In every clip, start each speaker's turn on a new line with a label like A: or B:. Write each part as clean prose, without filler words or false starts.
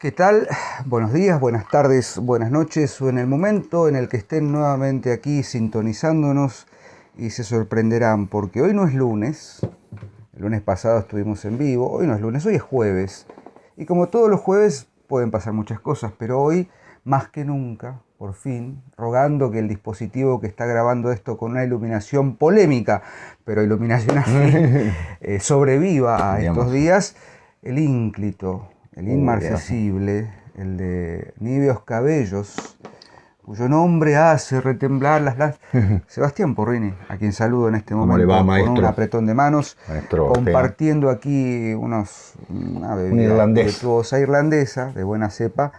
A: ¿Qué tal? Buenos días, buenas tardes, buenas noches o en el momento en el que estén nuevamente aquí sintonizándonos y se sorprenderán porque hoy no es lunes, el lunes pasado estuvimos en vivo, hoy no es lunes, hoy es jueves y como todos los jueves pueden pasar muchas cosas, pero hoy más que nunca, por fin, rogando que el dispositivo que está grabando esto con una iluminación polémica, pero iluminación afín, sobreviva a estos días, el ínclito, el inmarcesible, el de níveos cabellos, cuyo nombre hace retemblar las... Sebastián Porrini, a quien saludo en este momento,
B: ¿Cómo le va, maestro?
A: Con un apretón de manos,
B: Maestro,
A: compartiendo aquí una bebida espirituosa irlandesa de buena cepa,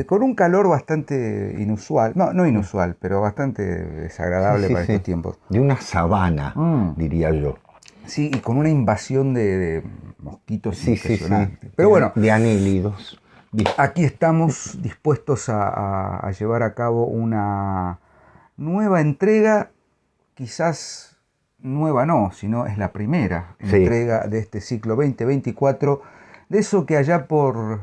A: con un calor bastante inusual, no inusual, pero bastante desagradable para estos tiempos.
B: De una sabana, diría yo.
A: Sí, y con una invasión de mosquitos impresionante.
B: Sí.
A: Pero bueno,
B: de anélidos.
A: Aquí estamos dispuestos a llevar a cabo una nueva entrega, quizás nueva no, sino es la primera entrega de este ciclo 2024, de eso que allá por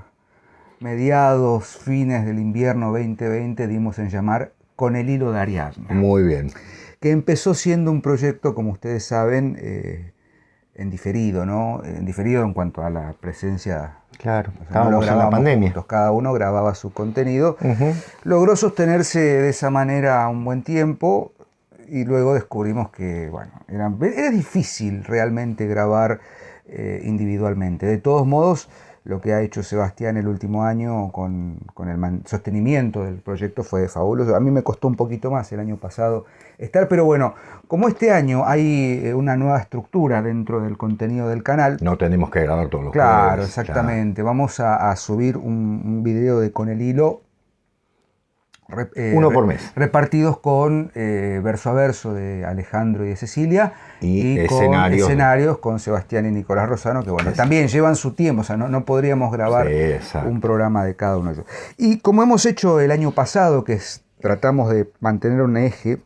A: mediados, fines del invierno 2020 dimos en llamar Con el hilo de Ariadna.
B: Muy bien.
A: Que empezó siendo un proyecto, como ustedes saben, en diferido, ¿no? En diferido en cuanto a la presencia.
B: Claro,
A: estábamos
B: en la pandemia.
A: Juntos, cada uno grababa su contenido. Logró sostenerse de esa manera un buen tiempo y luego descubrimos que, bueno, era difícil realmente grabar individualmente. De todos modos, lo que ha hecho Sebastián el último año con el sostenimiento del proyecto fue fabuloso. A mí me costó un poquito más el año pasado estar, pero bueno, como este año hay una nueva estructura dentro del contenido del canal.
B: No tenemos que grabar todos los
A: Claro,
B: jueves,
A: exactamente. Claro. Vamos a subir un video de Con el Hilo.
B: Uno por mes.
A: Repartidos con verso a verso de Alejandro y de Cecilia.
B: Y
A: con escenarios con Sebastián y Nicolás Rosano, que bueno, también llevan su tiempo, o sea, no podríamos grabar un programa de cada uno de ellos. Y como hemos hecho el año pasado, tratamos de mantener un eje,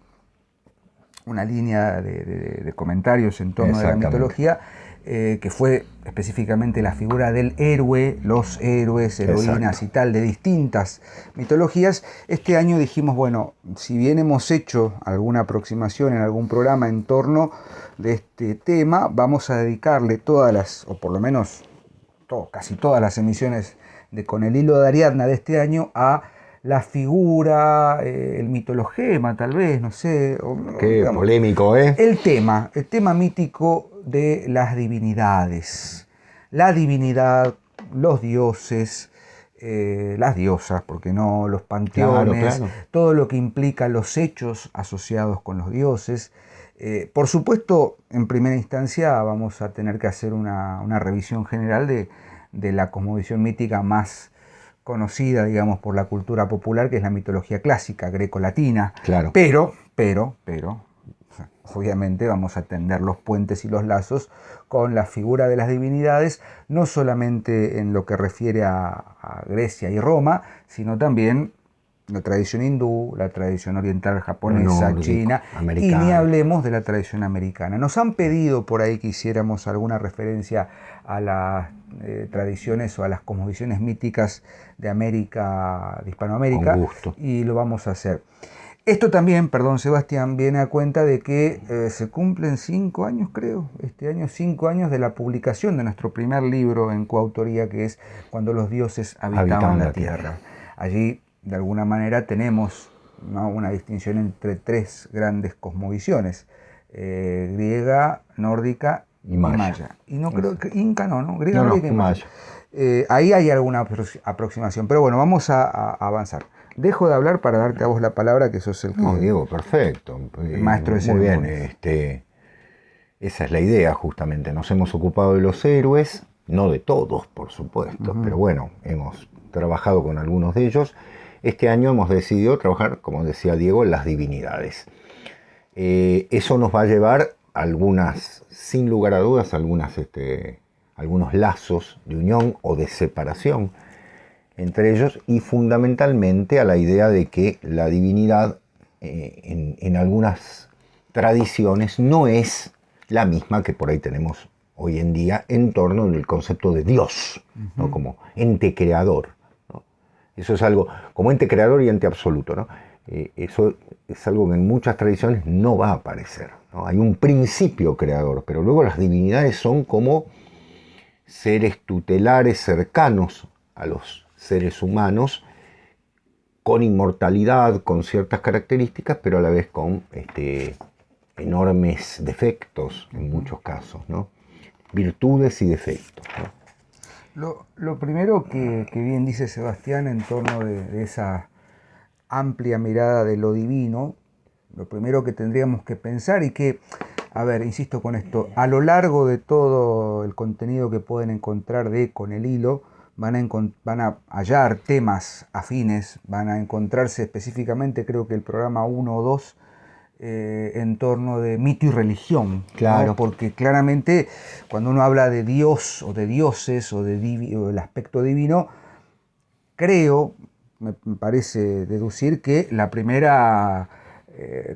A: una línea de comentarios en torno de la mitología, que fue específicamente la figura del héroe, los héroes, heroínas y tal, de distintas mitologías. Este año dijimos, bueno, si bien hemos hecho alguna aproximación en algún programa en torno de este tema, vamos a dedicarle todas las, o por lo menos casi todas las emisiones de Con el Hilo de Ariadna de este año a la figura, el mitologema tal vez, no sé.
B: Qué digamos, polémico, ¿eh?
A: El tema mítico de las divinidades. La divinidad, los dioses, las diosas, porque no, los panteones, claro. Todo lo que implica los hechos asociados con los dioses. Por supuesto, en primera instancia vamos a tener que hacer una revisión general de la cosmovisión mítica más conocida, digamos, por la cultura popular, que es la mitología clásica, greco-latina.
B: Claro.
A: Pero, obviamente vamos a tender los puentes y los lazos con la figura de las divinidades, no solamente en lo que refiere a Grecia y Roma, sino también la tradición hindú, la tradición oriental japonesa, china, americana. Y ni hablemos de la tradición americana. Nos han pedido por ahí que hiciéramos alguna referencia a las tradiciones o a las cosmovisiones míticas de América, de Hispanoamérica,
B: con gusto.
A: Y lo vamos a hacer. Esto también, perdón Sebastián, viene a cuenta de que se cumplen 5 años, creo, este año 5 años de la publicación de nuestro primer libro en coautoría, que es Cuando los dioses habitaban la tierra. Allí, de alguna manera, tenemos, ¿no?, una distinción entre 3 grandes cosmovisiones, griega, nórdica y maya. Y no creo que inca, ¿no? Griega, nórdica y maya. Ahí hay alguna aproximación, pero bueno, vamos a avanzar. Dejo de hablar para darte a vos la palabra, que sos el que...
B: No, Diego, perfecto.
A: El maestro de
B: muy bien, esa es la idea justamente. Nos hemos ocupado de los héroes, no de todos, por supuesto, pero bueno, hemos trabajado con algunos de ellos. Este año hemos decidido trabajar, como decía Diego, en las divinidades. Eso nos va a llevar algunas, sin lugar a dudas, algunos lazos de unión o de separación entre ellos, y fundamentalmente a la idea de que la divinidad en algunas tradiciones no es la misma que por ahí tenemos hoy en día en torno del concepto de Dios, ¿no?, como ente creador, Eso es algo, como ente creador y ente absoluto, ¿no? Eso es algo que en muchas tradiciones no va a aparecer, ¿no? Hay un principio creador, pero luego las divinidades son como seres tutelares cercanos a los seres humanos, con inmortalidad, con ciertas características, pero a la vez con enormes defectos en muchos casos, ¿no? Virtudes y defectos, ¿no?
A: Lo primero que bien dice Sebastián en torno de esa amplia mirada de lo divino, lo primero que tendríamos que pensar y que, a ver, insisto con esto, a lo largo de todo el contenido que pueden encontrar de Con el Hilo, van a hallar temas afines, van a encontrarse específicamente, creo que el programa 1 o 2, en torno de mito y religión.
B: Claro.
A: ¿No? Porque claramente cuando uno habla de Dios o de dioses o del aspecto divino, creo, me parece deducir que la primera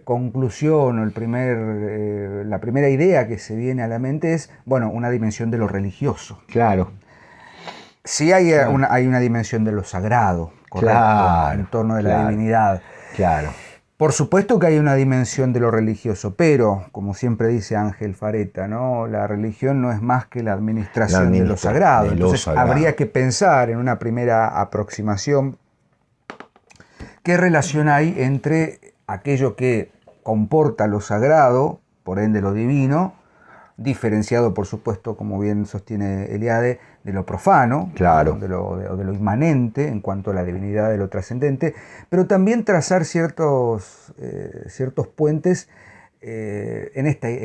A: conclusión o la primera idea que se viene a la mente es, bueno, una dimensión de lo religioso.
B: Claro.
A: Sí hay una dimensión de lo sagrado, correcto,
B: claro,
A: en torno de la divinidad.
B: Claro.
A: Por supuesto que hay una dimensión de lo religioso, pero, como siempre dice Ángel Fareta, ¿no? La religión no es más que la administración de lo sagrado. Entonces habría que pensar en una primera aproximación qué relación hay entre aquello que comporta lo sagrado, por ende lo divino, diferenciado, por supuesto, como bien sostiene Eliade, de lo profano,
B: claro,
A: de lo inmanente en cuanto a la divinidad de lo trascendente, pero también trazar ciertos puentes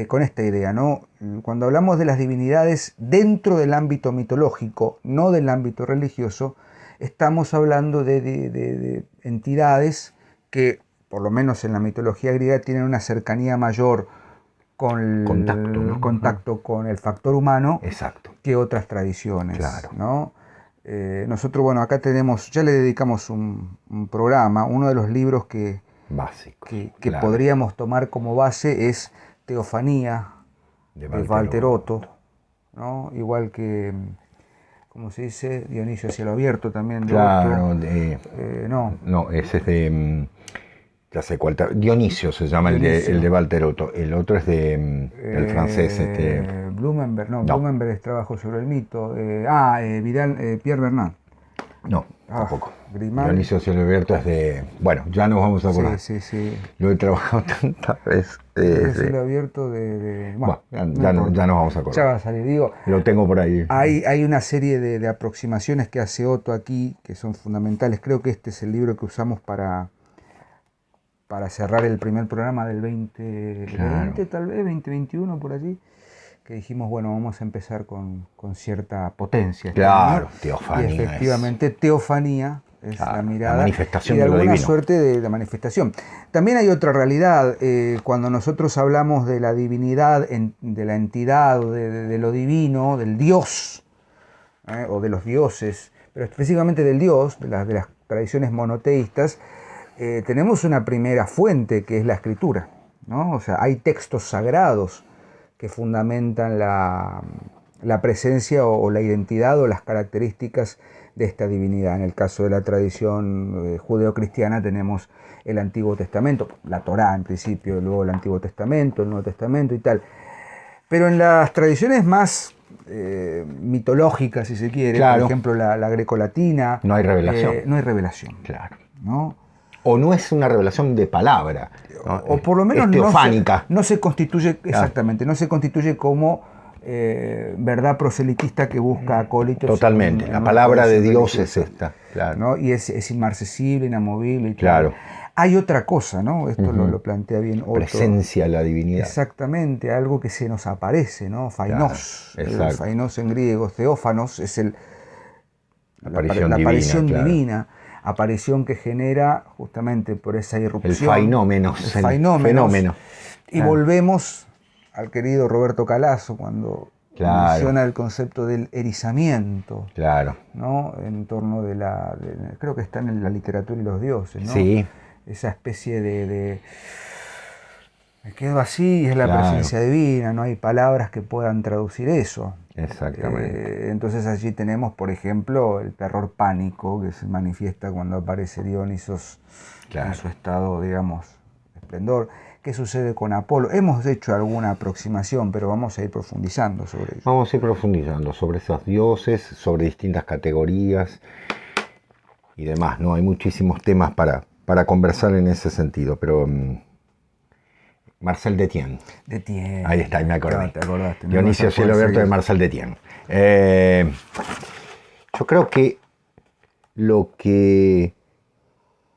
A: con esta idea, ¿no? Cuando hablamos de las divinidades dentro del ámbito mitológico, no del ámbito religioso, estamos hablando de entidades que, por lo menos en la mitología griega, tienen una cercanía mayor con el contacto con el factor humano.
B: Exacto.
A: Que otras tradiciones.
B: Claro.
A: ¿no? Nosotros, bueno, acá tenemos, ya le dedicamos un programa, uno de los libros que podríamos tomar como base es Teofanía de Walter Otto, ¿no? Igual que, ¿cómo se dice? Dionisio a cielo abierto también de Otto.
B: No, ese es de... Ya sé cuál. Dionisio se llama el de Walter Otto. El otro es del francés.
A: Blumenberg, no, Blumenberg es Trabajo sobre el mito. Pierre Bernard.
B: No, tampoco. Dionisio Cielo Abierto es de... Bueno, ya nos vamos a acordar.
A: Sí.
B: Lo he trabajado tantas veces.
A: Cielo Abierto
B: Bueno, ya nos vamos a acordar.
A: Ya va a salir, digo.
B: Lo tengo por ahí.
A: Hay una serie de aproximaciones que hace Otto aquí, que son fundamentales. Creo que este es el libro que usamos para cerrar el primer programa del 2020, tal vez, 2021, por allí, que dijimos, bueno, vamos a empezar con cierta potencia.
B: Claro, Teofanía.
A: Y efectivamente, Teofanía es la mirada,
B: la manifestación
A: y de alguna
B: divino.
A: suerte de la manifestación. También hay otra realidad, cuando nosotros hablamos de la divinidad, de la entidad, o de lo divino, del Dios, o de los dioses, pero específicamente del Dios, de las tradiciones monoteístas, tenemos una primera fuente que es la escritura, ¿no? O sea, hay textos sagrados que fundamentan la presencia o la identidad o las características de esta divinidad. En el caso de la tradición judeocristiana tenemos el Antiguo Testamento, la Torá en principio, luego el Antiguo Testamento, el Nuevo Testamento y tal. Pero en las tradiciones más mitológicas, si se quiere, por ejemplo la grecolatina,
B: no hay revelación.
A: No hay revelación.
B: Claro.
A: ¿No?
B: O no es una revelación de palabra, ¿no?
A: O por lo menos
B: es teofánica.
A: No se constituye, exactamente, no se constituye como verdad proselitista que busca acólitos.
B: Totalmente, la palabra de Dios es esta, claro.
A: ¿no? Y es inmarcesible, inamovible. Y
B: claro.
A: Tal. Hay otra cosa, ¿no? Esto lo plantea bien Otto.
B: Presencia de la divinidad.
A: Exactamente, algo que se nos aparece, ¿no? Fainos.
B: Claro,
A: fainos en griego, teófanos es la
B: aparición
A: divina. Aparición que genera justamente por esa irrupción.
B: El fenómeno.
A: Y volvemos al querido Roberto Calazo cuando menciona el concepto del erizamiento.
B: Claro.
A: ¿No? En torno creo que está en la literatura y los dioses, ¿no?
B: Sí.
A: Esa especie de Me quedo así, es la presencia divina, no hay palabras que puedan traducir eso.
B: Exactamente.
A: Entonces allí tenemos, por ejemplo, el terror pánico que se manifiesta cuando aparece Dionisos en su estado, digamos, de esplendor. ¿Qué sucede con Apolo? Hemos hecho alguna aproximación, pero vamos a ir profundizando sobre ello.
B: Vamos a ir profundizando sobre esos dioses, sobre distintas categorías y demás, ¿no? Hay muchísimos temas para conversar en ese sentido, pero Marcel Détienne. Ahí está, ahí me acordé.
A: Te acordaste.
B: Dionisio Cielo Abierto de Marcel Détienne. Yo creo que lo que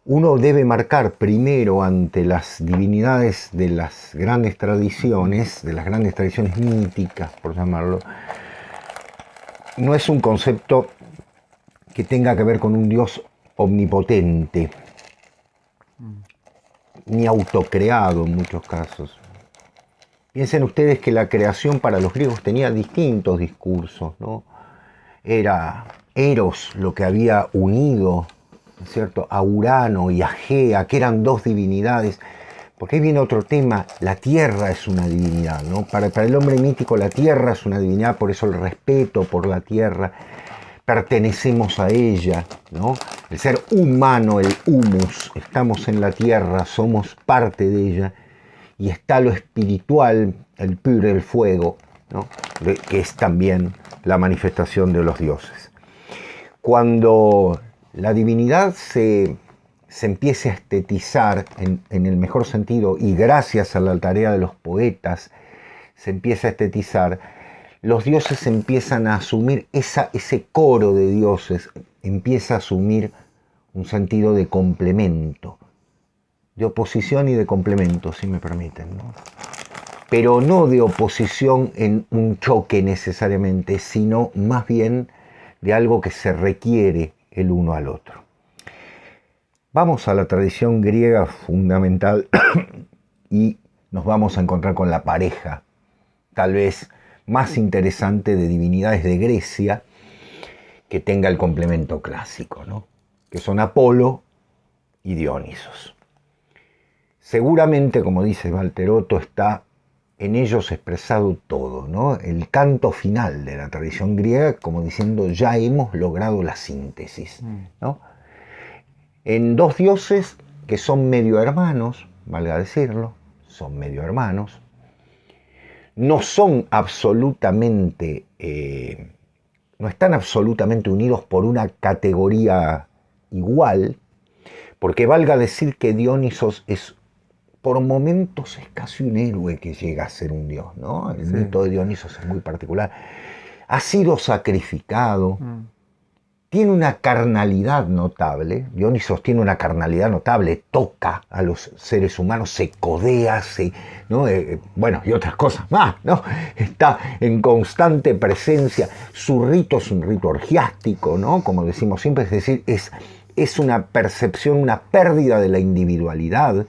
B: uno debe marcar primero ante las divinidades de las grandes tradiciones míticas, por llamarlo, no es un concepto que tenga que ver con un Dios omnipotente, ni autocreado en muchos casos. Piensen ustedes que la creación para los griegos tenía distintos discursos, ¿no? Era Eros lo que había unido, ¿cierto?, a Urano y a Gea, que eran dos divinidades. Porque ahí viene otro tema, la tierra es una divinidad, ¿no? Para el hombre mítico la tierra es una divinidad, por eso el respeto por la tierra, pertenecemos a ella, ¿no? El ser humano, el humus, estamos en la tierra, somos parte de ella, y está lo espiritual, el pure, el fuego, ¿no?, que es también la manifestación de los dioses. Cuando la divinidad se empiece a estetizar en el mejor sentido, y gracias a la tarea de los poetas se empieza a estetizar, los dioses empiezan a asumir, ese coro de dioses empieza a asumir un sentido de complemento, de oposición y de complemento, si me permiten, ¿no? Pero no de oposición en un choque necesariamente, sino más bien de algo que se requiere el uno al otro. Vamos a la tradición griega fundamental y nos vamos a encontrar con la pareja, tal vez más interesante de divinidades de Grecia, que tenga el complemento clásico, ¿no?, que son Apolo y Dionisos. Seguramente, como dice Valterotto, está en ellos expresado todo, ¿no?, el canto final de la tradición griega, como diciendo, ya hemos logrado la síntesis, ¿no?, en dos dioses que son medio hermanos, valga decirlo, son medio hermanos, no son absolutamente, no están absolutamente unidos por una categoría igual, porque valga decir que Dionisos es, por momentos, es casi un héroe que llega a ser un dios, ¿no? El mito de Dionisos es muy particular. Ha sido sacrificado, tiene una carnalidad notable, Dionisos tiene una carnalidad notable, toca a los seres humanos, se codea, ¿no?, bueno, y otras cosas más, ¿no? Está en constante presencia, su rito es un rito orgiástico, ¿no?, como decimos siempre, es decir, es una percepción, una pérdida de la individualidad.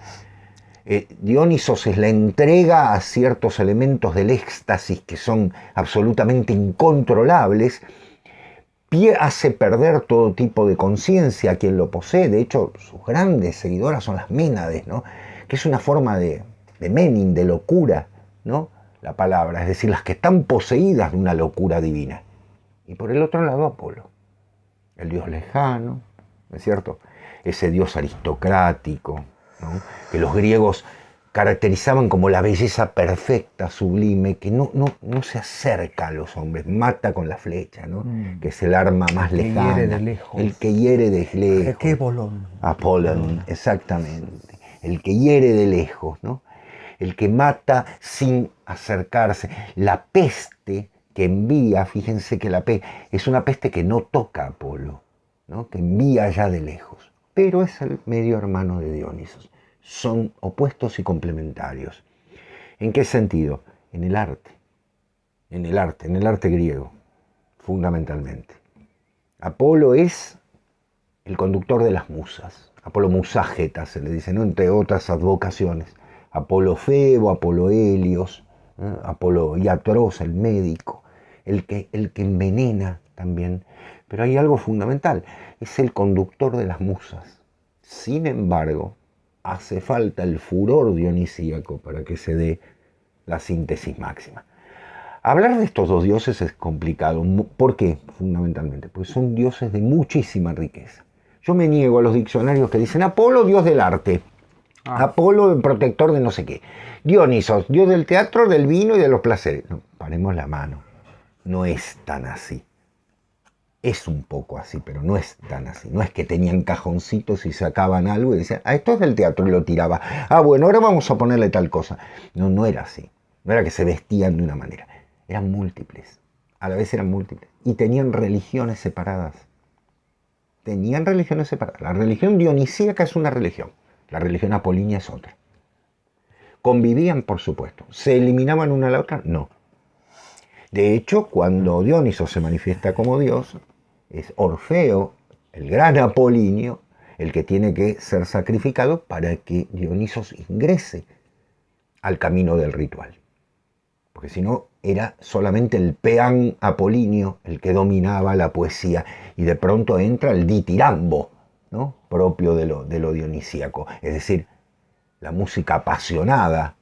B: Dionisos es la entrega a ciertos elementos del éxtasis que son absolutamente incontrolables, hace perder todo tipo de conciencia a quien lo posee. De hecho, sus grandes seguidoras son las Ménades, ¿no?, que es una forma de menin, de locura, ¿no?, la palabra, es decir, las que están poseídas de una locura divina. Y por el otro lado, Apolo, el dios lejano, ¿no es cierto?, ese dios aristocrático, ¿no?, que los griegos caracterizaban como la belleza perfecta, sublime, que no se acerca a los hombres, mata con la flecha, ¿no?, que es el arma más lejana,
A: hiere de lejos.
B: El que hiere de lejos.
A: ¿Qué bolón?
B: Apollon, exactamente. El que hiere de lejos, ¿no?, el que mata sin acercarse. La peste que envía, fíjense que la peste es una peste que no toca a Apolo, ¿no?, que envía allá de lejos, pero es el medio hermano de Dionisos. Son opuestos y complementarios. ¿En qué sentido? En el arte. En el arte griego, fundamentalmente. Apolo es el conductor de las musas. Apolo Muságeta se le dice, ¿no?, entre otras advocaciones. Apolo Febo, Apolo Helios, Apolo Iatros, el médico, el que envenena también. Pero hay algo fundamental, es el conductor de las musas. Sin embargo, hace falta el furor dionisíaco para que se dé la síntesis máxima. Hablar de estos dos dioses es complicado. ¿Por qué? Fundamentalmente, porque son dioses de muchísima riqueza. Yo me niego a los diccionarios que dicen Apolo, dios del arte. Apolo, el protector de no sé qué. Dionisos, dios del teatro, del vino y de los placeres. No, paremos la mano. No es tan así. Es un poco así, pero no es tan así. No es que tenían cajoncitos y sacaban algo y decían, esto es del teatro, y lo tiraba. Bueno, ahora vamos a ponerle tal cosa. No, no era así. No era que se vestían de una manera. Eran múltiples. A la vez eran múltiples. Y tenían religiones separadas. Tenían religiones separadas. La religión dionisíaca es una religión. La religión apolínea es otra. ¿Convivían? Por supuesto. ¿Se eliminaban una a la otra? No. De hecho, cuando Dioniso se manifiesta como Dios, es Orfeo, el gran Apolinio, el que tiene que ser sacrificado para que Dionisos ingrese al camino del ritual. Porque si no, era solamente el peán Apolinio el que dominaba la poesía, y de pronto entra el ditirambo, ¿no? Propio de lo dionisíaco, es decir, la música apasionada,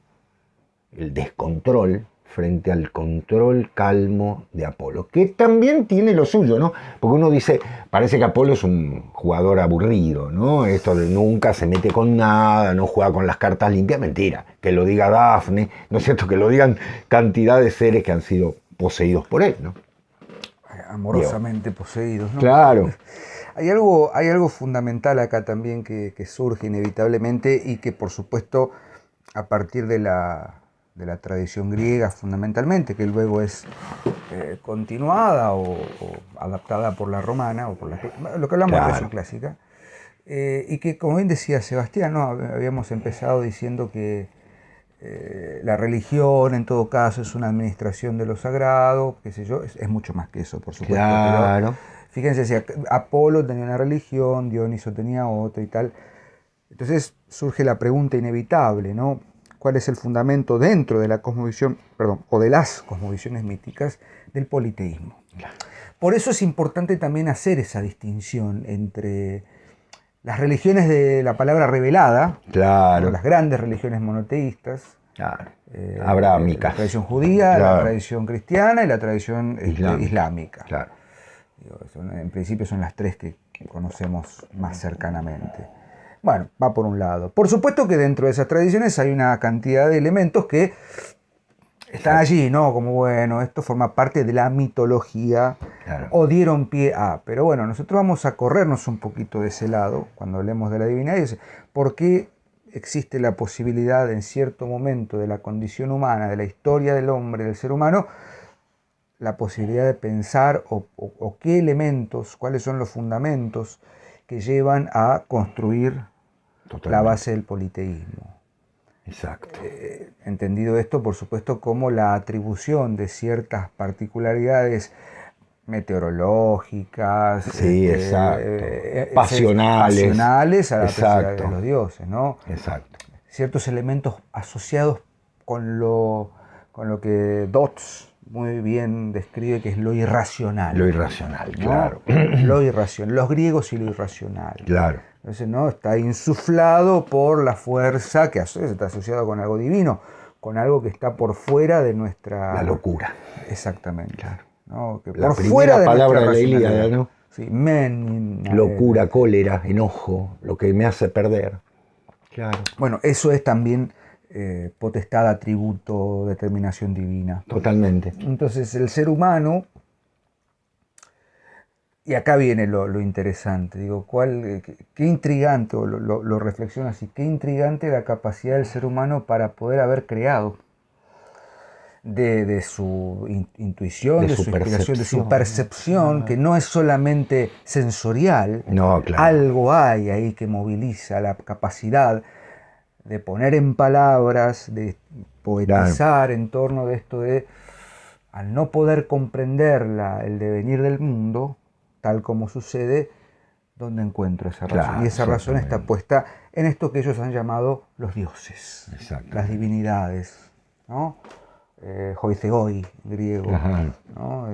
B: el descontrol frente al control calmo de Apolo, que también tiene lo suyo, ¿no? Porque uno dice, parece que Apolo es un jugador aburrido, ¿no? Esto de nunca se mete con nada, no juega con las cartas limpias, mentira, que lo diga Dafne, ¿no es cierto? Que lo digan cantidad de seres que han sido poseídos por él, ¿no?
A: Amorosamente poseídos, ¿no?
B: Claro.
A: Hay algo fundamental acá también que surge inevitablemente y que por supuesto a partir de la tradición griega fundamentalmente, que luego es continuada o adaptada por la romana, o por lo que hablamos de la tradición clásica, y que como bien decía Sebastián, ¿no? Habíamos empezado diciendo que la religión en todo caso es una administración de lo sagrado, qué sé yo, es mucho más que eso, por supuesto.
B: Claro.
A: Pero fíjense, si Apolo tenía una religión, Dioniso tenía otra y tal. Entonces surge la pregunta inevitable, ¿no? ¿Cuál es el fundamento dentro de la cosmovisión, o de las cosmovisiones míticas del politeísmo? Claro. Por eso es importante también hacer esa distinción entre las religiones de la palabra revelada,
B: claro,
A: ¿no? Las grandes religiones monoteístas,
B: claro, abrámicas,
A: la tradición judía, claro, la tradición cristiana y la tradición islámica.
B: Claro.
A: En principio son las tres que conocemos más cercanamente. Bueno, va por un lado. Por supuesto que dentro de esas tradiciones hay una cantidad de elementos que están allí, ¿no? Como, bueno, esto forma parte de la mitología, claro, o dieron pie a. Pero bueno, nosotros vamos a corrernos un poquito de ese lado cuando hablemos de la divinidad. ¿Por qué existe la posibilidad en cierto momento de la condición humana, de la historia del hombre, del ser humano, la posibilidad de pensar o qué elementos, cuáles son los fundamentos que llevan a construir la base del politeísmo?
B: Exacto.
A: Entendido esto, por supuesto, como la atribución de ciertas particularidades meteorológicas,
B: sí, pasionales
A: a la presencia de los dioses, ¿no?
B: Exacto.
A: Ciertos elementos asociados con lo que Dodds muy bien describe, que es lo irracional.
B: Lo irracional, ¿no? Claro.
A: Lo irracional. Los griegos y lo irracional.
B: Claro.
A: Entonces, ¿no? Está insuflado por la fuerza que está asociado con algo divino, con algo que está por fuera de nuestra...
B: La locura.
A: Exactamente.
B: Claro.
A: ¿No? Que
B: la
A: por
B: primera
A: fuera de
B: palabra de la Ilíada, ¿no?
A: Sí,
B: locura, cólera, enojo, lo que me hace perder. Claro.
A: Bueno, eso es también potestad, atributo, determinación divina.
B: Totalmente.
A: Entonces el ser humano, y acá viene lo interesante, digo, qué intrigante, o lo reflexiono así, qué intrigante la capacidad del ser humano para poder haber creado, de su intuición, de su inspiración, de su percepción, que no es solamente sensorial,
B: no, claro,
A: algo hay ahí que moviliza la capacidad de poner en palabras, de poetizar, claro, en torno de esto de, al no poder comprender el devenir del mundo, tal como sucede, ¿dónde encuentro esa razón? Claro, y esa razón está puesta en esto que ellos han llamado los dioses, las divinidades, ¿no? Hoizegoi, griego, ¿no?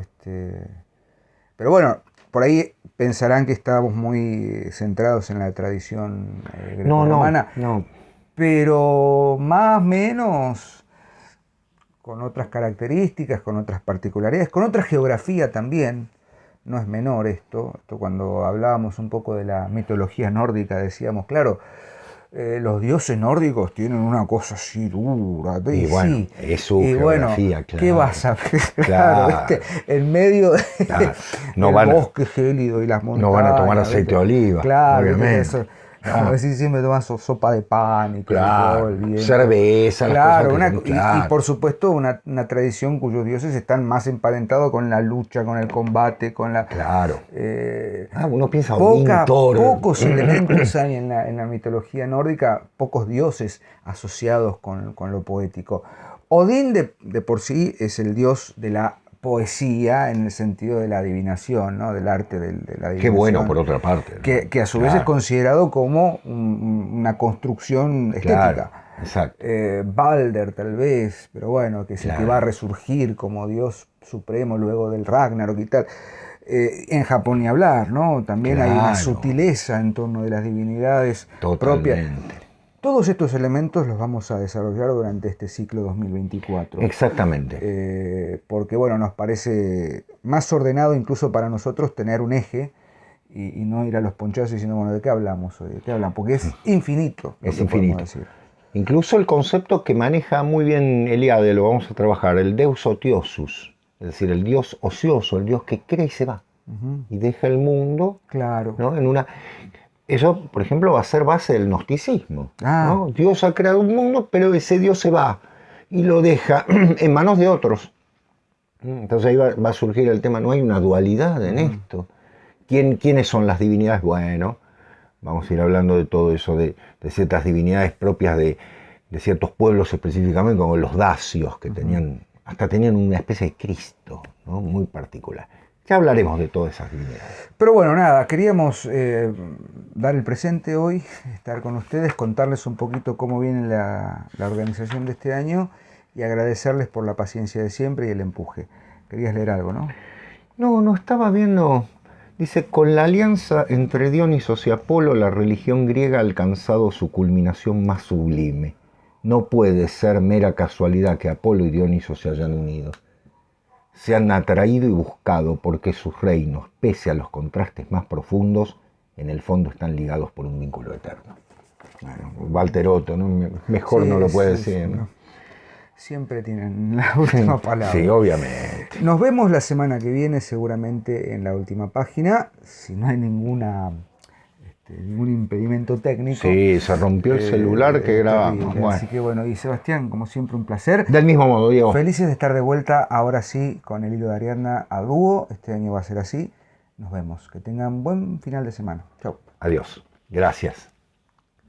A: Pero bueno, por ahí pensarán que estábamos muy centrados en la tradición grecorromana.
B: No.
A: pero más o menos con otras características, con otras particularidades, con otra geografía también. No es menor esto. Cuando hablábamos un poco de la mitología nórdica decíamos, claro, los dioses nórdicos tienen una cosa así dura.
B: Y bueno, sí, es su geografía,
A: bueno, claro. ¿Qué vas a ver?
B: Claro.
A: En medio del bosque gélido y las montañas.
B: No van a tomar aceite de oliva.
A: Claro,
B: obviamente.
A: Eso. Como decir, siempre toman sopa de pan y
B: claro, cerveza,
A: claro, y por supuesto una tradición cuyos dioses están más emparentados con la lucha, con el combate, con la...
B: Claro. Uno piensa
A: pocos elementos hay en la mitología nórdica, pocos dioses asociados con lo poético. Odín de por sí es el dios de la poesía en el sentido de la adivinación, ¿no? Del arte de la adivinación.
B: Qué bueno, por otra parte, ¿no?
A: Que a su vez es considerado como una construcción estética.
B: Claro, exacto.
A: Balder tal vez, pero bueno, que es el que va a resurgir como dios supremo luego del Ragnarok y tal. En Japón ni hablar, ¿no? También hay una sutileza en torno de las divinidades propias. Todos estos elementos los vamos a desarrollar durante este ciclo 2024.
B: Exactamente.
A: Porque bueno, nos parece más ordenado incluso para nosotros tener un eje y no ir a los ponchazos diciendo, bueno, ¿de qué hablamos hoy? ¿De qué hablamos? Porque es infinito.
B: Es infinito. Incluso el concepto que maneja muy bien Eliade, lo vamos a trabajar, el Deus Otiosus, es decir, el Dios ocioso, el Dios que cree y se va. Y deja el mundo,
A: claro,
B: ¿no? Eso, por ejemplo, va a ser base del gnosticismo, ¿no? Dios ha creado un mundo, pero ese Dios se va y lo deja en manos de otros. Entonces ahí va a surgir el tema, no hay una dualidad en esto. ¿Quiénes son las divinidades? Bueno, vamos a ir hablando de todo eso, de ciertas divinidades propias de ciertos pueblos específicamente, como los dacios, que hasta tenían una especie de Cristo, ¿no? Muy particular. Ya hablaremos de todas esas divinidades.
A: Pero bueno, nada, queríamos dar el presente hoy, estar con ustedes, contarles un poquito cómo viene la organización de este año y agradecerles por la paciencia de siempre y el empuje. Querías leer algo, ¿no?
B: No estaba viendo. Dice, con la alianza entre Dionisos y Apolo, la religión griega ha alcanzado su culminación más sublime. No puede ser mera casualidad que Apolo y Dioniso se hayan unido. Se han atraído y buscado porque sus reinos, pese a los contrastes más profundos, en el fondo están ligados por un vínculo eterno. Bueno, Walter Otto, ¿no? Mejor no lo puede decir, ¿no?
A: Siempre tienen la última palabra.
B: Sí, obviamente.
A: Nos vemos la semana que viene seguramente en la última página, si no hay ningún impedimento técnico.
B: Sí, se rompió el celular que grabamos.
A: Bueno. Así que bueno, y Sebastián, como siempre, un placer.
B: Del mismo modo, Diego.
A: Felices de estar de vuelta, ahora sí, con el hilo de Ariadna a dúo. Este año va a ser así. Nos vemos. Que tengan buen final de semana. Chau.
B: Adiós. Gracias.